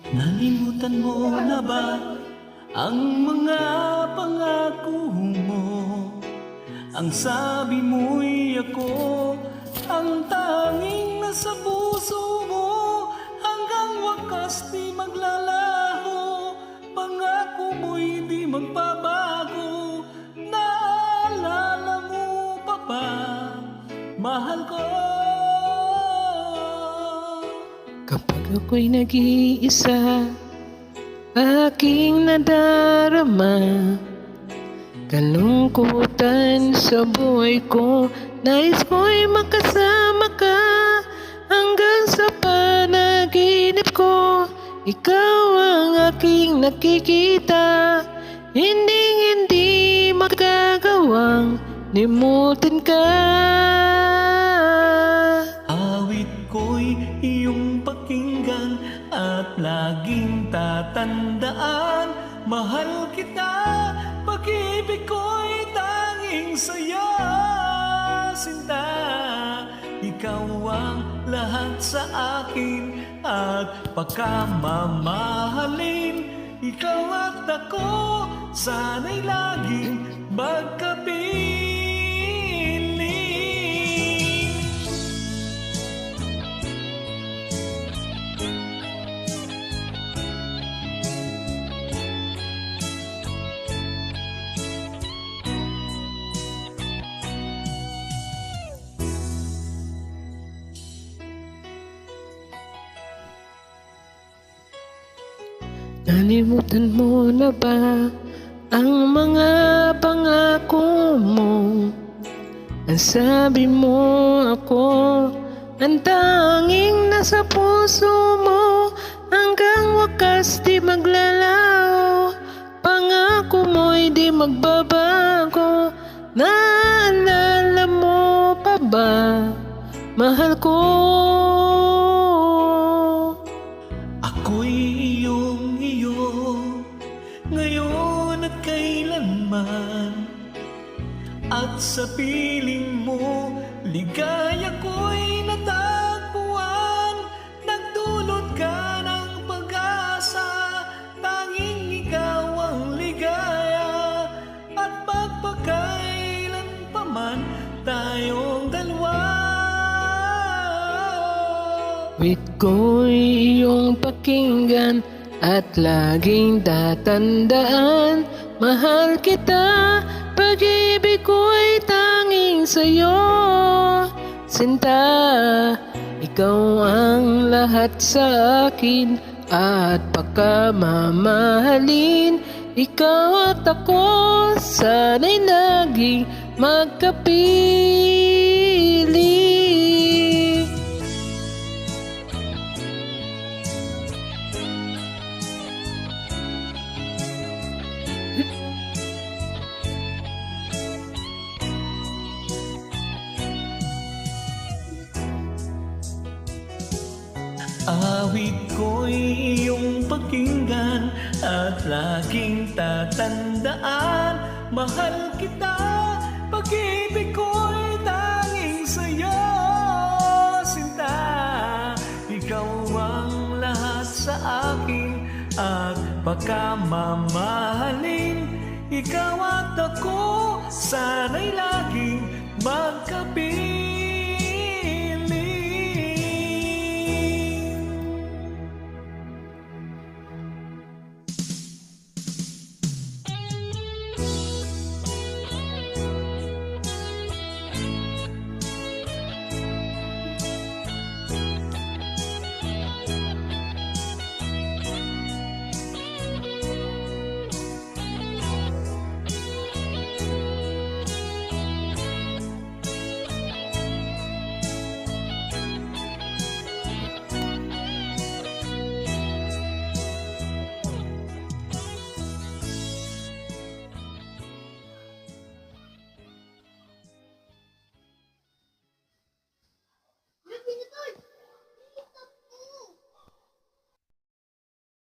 Nalimutan mo na ba ang mga pangako mo? Ang sabi mo'y ako ang tanging nasa puso mo. Hanggang wakas di maglalaho, pangako mo'y di magbabago. Naalala mo pa ba, mahal ko? Kapag ako'y nag-iisa, aking nadarama kalungkutan sa buhay ko. Nais ko'y makasama ka hanggang sa panaginip ko. Ikaw ang aking nakikita, hindi magagawang limutin ka. Awit ko'y iyong pakinggan at laging tatandaan. Mahal kita, pag-ibig ko'y tanging sa'yo, sinta. Ikaw ang lahat sa akin at pagkamamahalin. Ikaw at ako, sana'y laging magkapiling. Nalimutan mo na ba ang mga pangako mo? Ang sabi mo ako ang tanging nasa puso mo. Hanggang wakas di maglalaho, pangako mo'y di magbabago. Naalala mo pa ba, mahal ko? Ako'y iyong iyo, ngayon at kailanman. At sa piling mo, ligaya ko'y natagpuan. Nagdulot ka ng pag-asa, tanging ikaw ang ligaya. At pagpakailan pa man tayong dalawa. Wait ko'y iyong pakinggan at laging tatandaan. Mahal kita, pag-ibig ko'y tanging sa'yo, sinta. Ikaw ang lahat sa akin at pagkamamahalin. Ikaw at ako, sana'y laging magkapiling. Awit ko'y iyong pakinggan at laging tatandaan. Mahal kita, pag-ibig ko'y tanging sa'yo, sinta. Ikaw ang lahat sa akin at pagkamamahalin. Ikaw at ako, sana'y laging magkapiling.